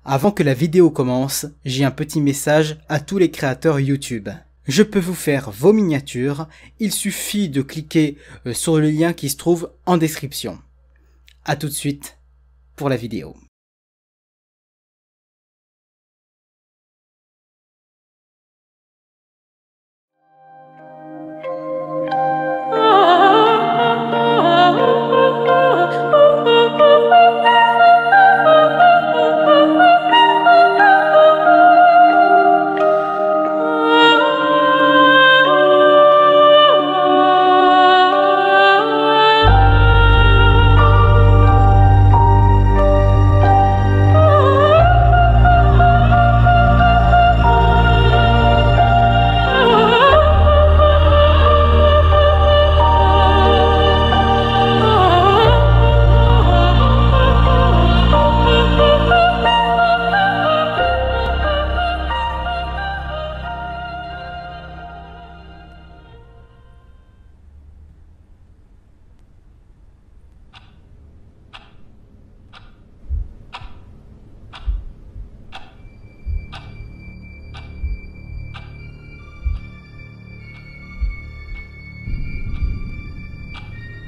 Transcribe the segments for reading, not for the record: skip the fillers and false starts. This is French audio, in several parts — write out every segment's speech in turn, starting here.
Avant que la vidéo commence, j'ai un petit message à tous les créateurs YouTube. Je peux vous faire vos miniatures, il suffit de cliquer sur le lien qui se trouve en description. A tout de suite pour la vidéo.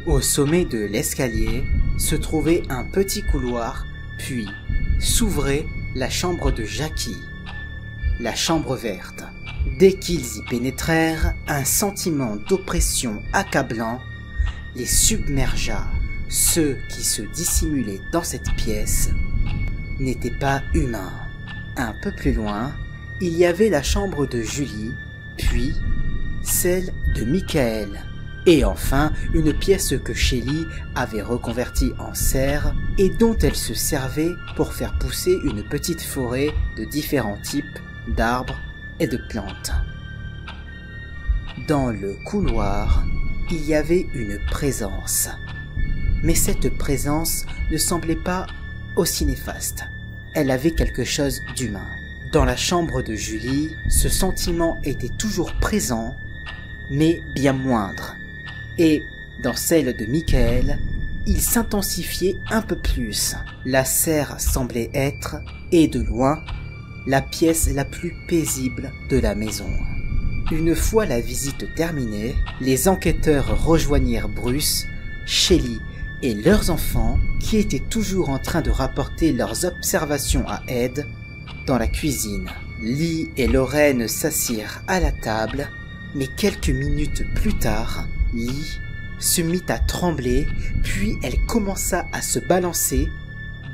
Au sommet de l'escalier se trouvait un petit couloir, puis s'ouvrait la chambre de Jackie, la chambre verte. Dès qu'ils y pénétrèrent, un sentiment d'oppression accablant les submergea. Ceux qui se dissimulaient dans cette pièce n'étaient pas humains. Un peu plus loin, il y avait la chambre de Julie, puis celle de Michael. Et enfin, une pièce que Shelly avait reconvertie en serre et dont elle se servait pour faire pousser une petite forêt de différents types d'arbres et de plantes. Dans le couloir, il y avait une présence. Mais cette présence ne semblait pas aussi néfaste. Elle avait quelque chose d'humain. Dans la chambre de Julie, ce sentiment était toujours présent, mais bien moindre. Et dans celle de Michael, il s'intensifiait un peu plus. La serre semblait être, et de loin, la pièce la plus paisible de la maison. Une fois la visite terminée, les enquêteurs rejoignirent Bruce, Shelly et leurs enfants qui étaient toujours en train de rapporter leurs observations à Ed dans la cuisine. Lee et Lorraine s'assirent à la table, mais quelques minutes plus tard, Lee se mit à trembler, puis elle commença à se balancer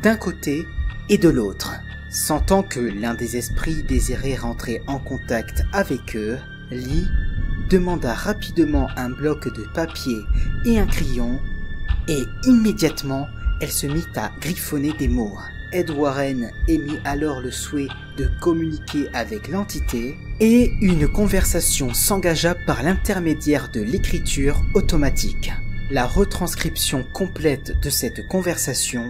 d'un côté et de l'autre. Sentant que l'un des esprits désirait rentrer en contact avec eux, Lee demanda rapidement un bloc de papier et un crayon, et immédiatement elle se mit à griffonner des mots. Ed Warren émit alors le souhait de communiquer avec l'entité et une conversation s'engagea par l'intermédiaire de l'écriture automatique. La retranscription complète de cette conversation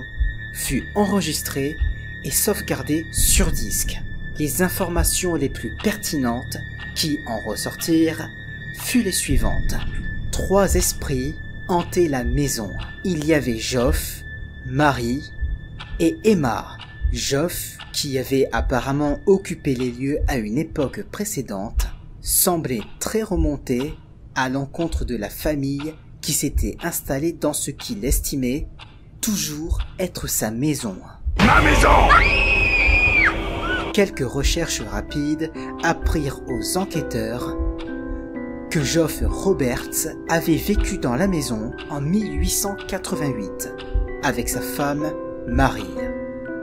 fut enregistrée et sauvegardée sur disque. Les informations les plus pertinentes qui en ressortirent furent les suivantes. 3 esprits hantaient la maison. Il y avait Geoff, Marie et Emma. Geoff, qui avait apparemment occupé les lieux à une époque précédente, semblait très remonté à l'encontre de la famille qui s'était installée dans ce qu'il estimait toujours être sa maison. Ma maison! Quelques recherches rapides apprirent aux enquêteurs que Geoff Roberts avait vécu dans la maison en 1888 avec sa femme Marie.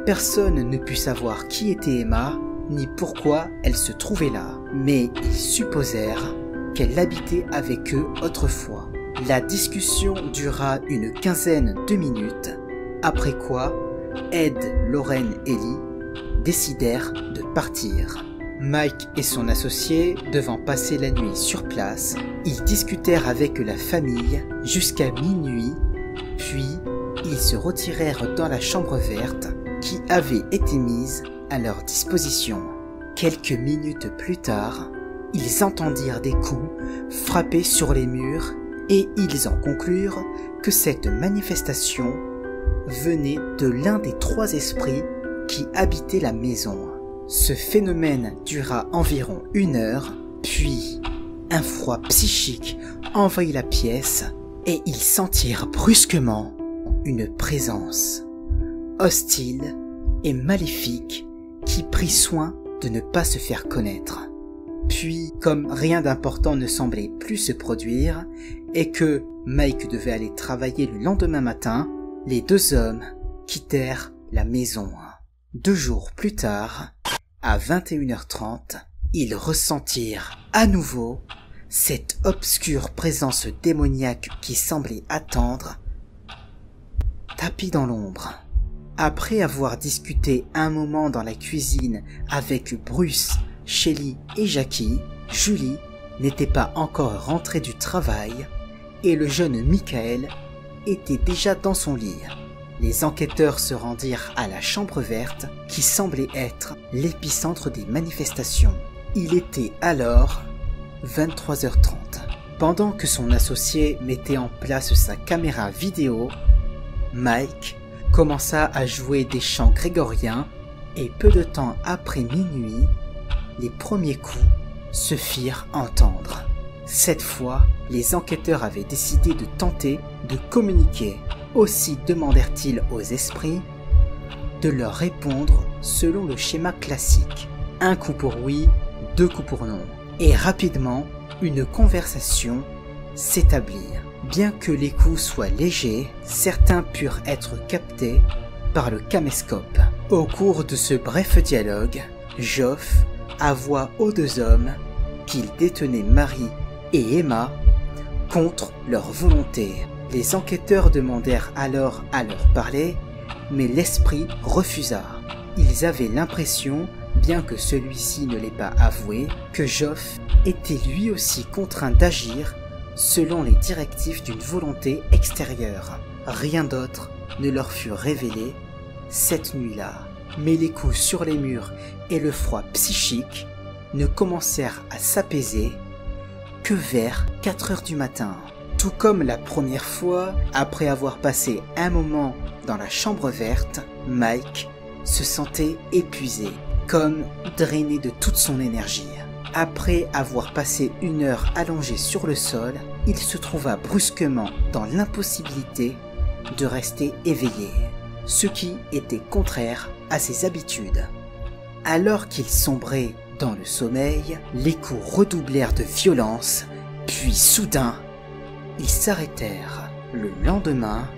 Personne ne put savoir qui était Emma, ni pourquoi elle se trouvait là, mais ils supposèrent qu'elle habitait avec eux autrefois. La discussion dura une quinzaine de minutes, après quoi Ed, Lorraine et Lee décidèrent de partir. Mike et son associé devant passer la nuit sur place, ils discutèrent avec la famille jusqu'à minuit, puis ils se retirèrent dans la chambre verte qui avait été mise à leur disposition. Quelques minutes plus tard, ils entendirent des coups frapper sur les murs et ils en conclurent que cette manifestation venait de l'un des 3 esprits qui habitaient la maison. Ce phénomène dura environ 1 heure, puis un froid psychique envahit la pièce et ils sentirent brusquement une présence hostile et maléfique qui prit soin de ne pas se faire connaître. Puis, comme rien d'important ne semblait plus se produire et que Mike devait aller travailler le lendemain matin, les 2 hommes quittèrent la maison. 2 jours plus tard, à 21h30, ils ressentirent à nouveau cette obscure présence démoniaque qui semblait attendre, tapis dans l'ombre. Après avoir discuté un moment dans la cuisine avec Bruce, Shelly et Jackie, Julie n'était pas encore rentrée du travail et le jeune Michael était déjà dans son lit. Les enquêteurs se rendirent à la chambre verte qui semblait être l'épicentre des manifestations. Il était alors 23h30. Pendant que son associé mettait en place sa caméra vidéo, Mike commença à jouer des chants grégoriens et peu de temps après minuit, les premiers coups se firent entendre. Cette fois, les enquêteurs avaient décidé de tenter de communiquer. Aussi demandèrent-ils aux esprits de leur répondre selon le schéma classique. 1 coup pour oui, 2 coups pour non. Et rapidement, une conversation s'établit. Bien que les coups soient légers, certains purent être captés par le caméscope. Au cours de ce bref dialogue, Geoff avoua aux 2 hommes qu'ils détenaient Mary et Emma contre leur volonté. Les enquêteurs demandèrent alors à leur parler, mais l'esprit refusa. Ils avaient l'impression, bien que celui-ci ne l'ait pas avoué, que Geoff était lui aussi contraint d'agir selon les directives d'une volonté extérieure. Rien d'autre ne leur fut révélé cette nuit-là. Mais les coups sur les murs et le froid psychique ne commencèrent à s'apaiser que vers 4 heures du matin. Tout comme la première fois, après avoir passé un moment dans la chambre verte, Mike se sentait épuisé, comme drainé de toute son énergie. Après avoir passé 1 heure allongé sur le sol, il se trouva brusquement dans l'impossibilité de rester éveillé, ce qui était contraire à ses habitudes. Alors qu'il sombrait dans le sommeil, les coups redoublèrent de violence, puis soudain, ils s'arrêtèrent. Le lendemain,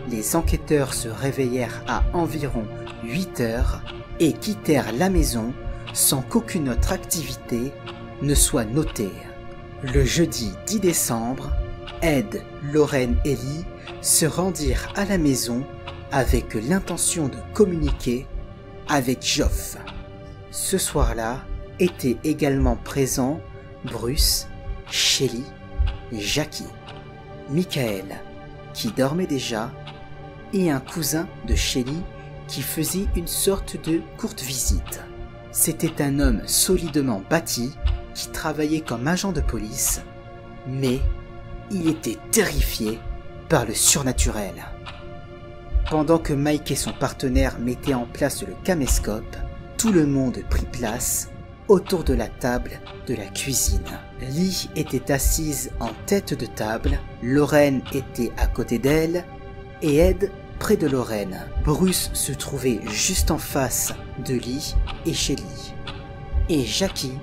les enquêteurs se réveillèrent à environ 8 heures et quittèrent la maison sans qu'aucune autre activité ne soit notée. Le jeudi 10 décembre, Ed, Lorraine et Lee se rendirent à la maison avec l'intention de communiquer avec Geoff. Ce soir-là étaient également présents Bruce, Shelly et Jackie, Michael, qui dormait déjà, et un cousin de Shelly qui faisait une sorte de courte visite. C'était un homme solidement bâti qui travaillait comme agent de police, mais il était terrifié par le surnaturel. Pendant que Mike et son partenaire mettaient en place le caméscope, tout le monde prit place autour de la table de la cuisine. Lee était assise en tête de table, Lorraine était à côté d'elle et Ed près de Lorraine. Bruce se trouvait juste en face de Lee et Shelly. Et Jackie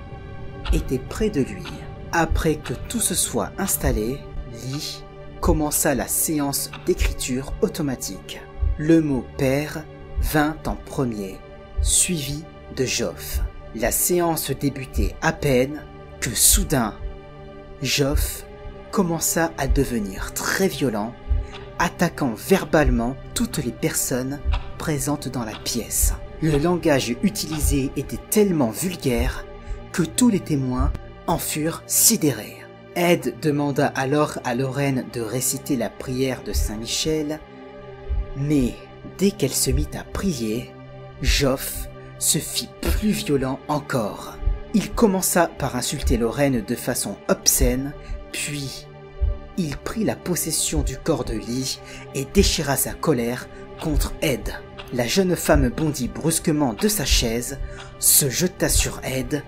était près de lui. Après que tout se soit installé, Lee commença la séance d'écriture automatique. Le mot père vint en premier, suivi de Geoff. La séance débutait à peine que soudain, Geoff commença à devenir très violent, attaquant verbalement toutes les personnes présentes dans la pièce. Le langage utilisé était tellement vulgaire que tous les témoins en furent sidérés. Ed demanda alors à Lorraine de réciter la prière de Saint-Michel, mais dès qu'elle se mit à prier, Geoff se fit plus violent encore. Il commença par insulter Lorraine de façon obscène, puis il prit la possession du corps de Lee et déchira sa colère contre Ed. la jeune femme bondit brusquement de sa chaise, se jeta sur Ed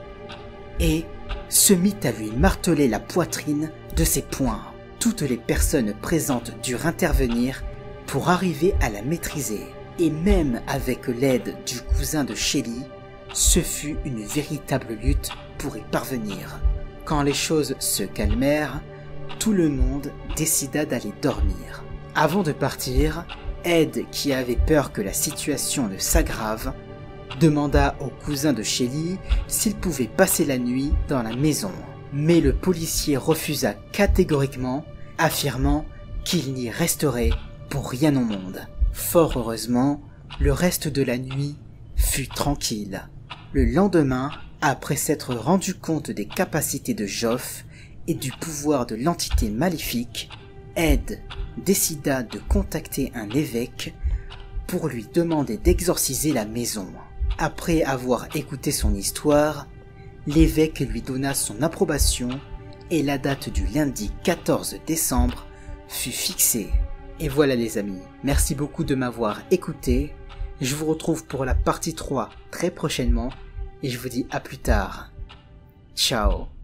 et se mit à lui marteler la poitrine de ses poings. Toutes les personnes présentes durent intervenir pour arriver à la maîtriser. Et même avec l'aide du cousin de Shelly, ce fut une véritable lutte pour y parvenir. Quand les choses se calmèrent, tout le monde décida d'aller dormir. Avant de partir, Ed, qui avait peur que la situation ne s'aggrave, demanda au cousin de Shelly s'il pouvait passer la nuit dans la maison. Mais le policier refusa catégoriquement, affirmant qu'il n'y resterait pour rien au monde. Fort heureusement, le reste de la nuit fut tranquille. Le lendemain, après s'être rendu compte des capacités de Geoff et du pouvoir de l'entité maléfique, Ed décida de contacter un évêque pour lui demander d'exorciser la maison. Après avoir écouté son histoire, l'évêque lui donna son approbation et la date du lundi 14 décembre fut fixée. Et voilà les amis, merci beaucoup de m'avoir écouté, je vous retrouve pour la partie 3 très prochainement et je vous dis à plus tard. Ciao.